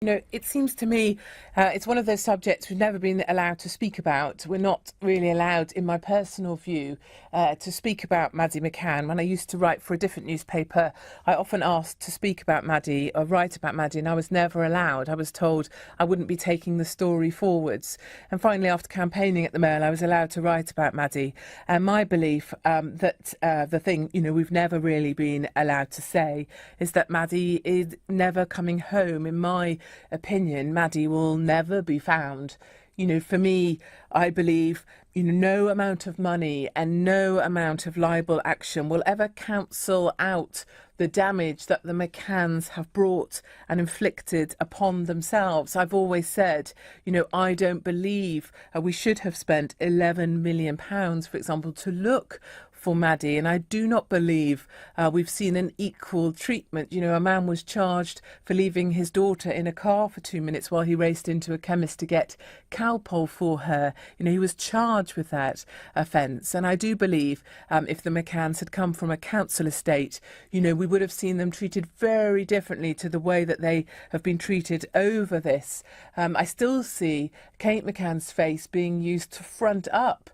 It seems to me it's one of those subjects we've never been allowed to speak about. We're not really allowed, in my personal view, to speak about Maddie McCann. When I used to write for a different newspaper, I often asked to speak about Maddie or write about Maddie, and I was never allowed. I was told I wouldn't be taking the story forwards. And finally, after campaigning at the Mail, I was allowed to write about Maddie. And my belief that the thing, we've never really been allowed to say is that Maddie is never coming home. In my opinion, Maddie will never be found. For me, I believe, no amount of money and no amount of libel action will ever cancel out the damage that the McCanns have brought and inflicted upon themselves. I've always said, I don't believe we should have spent £11 million, for example, to look for Maddie, and I do not believe we've seen an equal treatment. A man was charged for leaving his daughter in a car for 2 minutes while he raced into a chemist to get Calpol for her. He was charged with that offence, and I do believe if the McCanns had come from a council estate, we would have seen them treated very differently to the way that they have been treated over this. I still see Kate McCann's face being used to front up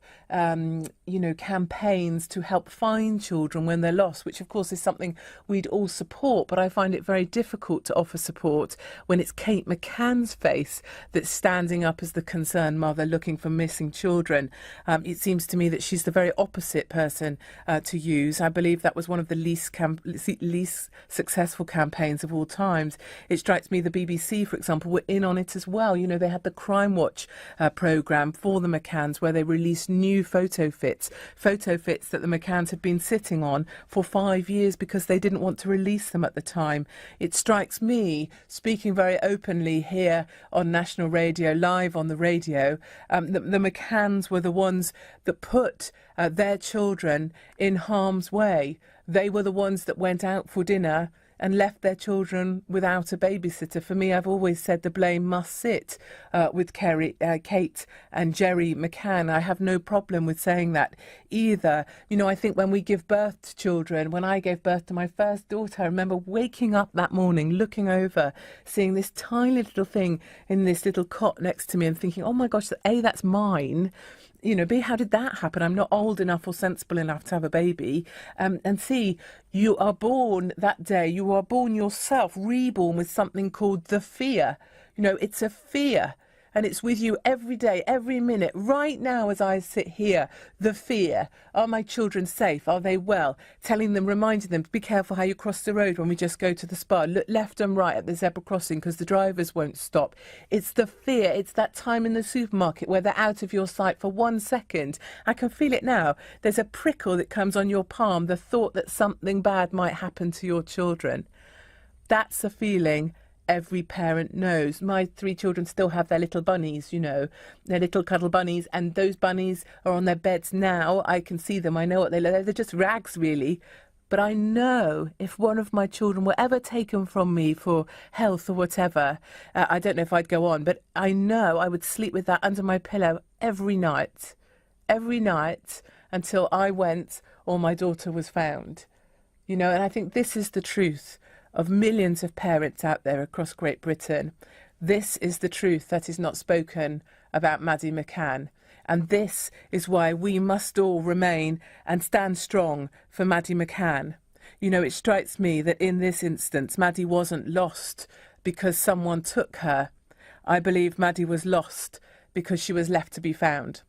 campaigns to help find children when they're lost, which of course is something we'd all support, but I find it very difficult to offer support when it's Kate McCann's face that's standing up as the concerned mother looking for missing children. It seems to me that she's the very opposite person to use. I believe that was one of the least successful campaigns of all times. It strikes me the BBC, for example, were in on it as well. They had the Crime Watch programme for the McCanns where they released new photo fits that the McCanns had been sitting on for 5 years because they didn't want to release them at the time. It strikes me, speaking very openly here on national radio, live on the radio, that the McCanns were the ones that put their children in harm's way. They were the ones that went out for dinner and left their children without a babysitter. For me, I've always said the blame must sit with Kate and Jerry McCann. I have no problem with saying that either. I think when we give birth to children, when I gave birth to my first daughter, I remember waking up that morning, looking over, seeing this tiny little thing in this little cot next to me and thinking, oh my gosh, A, that's mine. B, how did that happen? I'm not old enough or sensible enough to have a baby. And C, you are born that day. You are born yourself, reborn with something called the fear. It's a fear. And it's with you every day, every minute, right now as I sit here. The fear. Are my children safe? Are they well? Telling them, reminding them, be careful how you cross the road when we just go to the spa. Look left and right at the zebra crossing because the drivers won't stop. It's the fear. It's that time in the supermarket where they're out of your sight for 1 second. I can feel it now. There's a prickle that comes on your palm, the thought that something bad might happen to your children. That's a feeling every parent knows. My 3 children still have their little bunnies, their little cuddle bunnies, and those bunnies are on their beds now. I can see them. I know what they look like. They're just rags, really. But I know if one of my children were ever taken from me for health or whatever, I don't know if I'd go on, but I know I would sleep with that under my pillow every night until I went or my daughter was found. And I think this is the truth of millions of parents out there across Great Britain. This is the truth that is not spoken about Maddie McCann. And this is why we must all remain and stand strong for Maddie McCann. It strikes me that in this instance, Maddie wasn't lost because someone took her. I believe Maddie was lost because she was left to be found.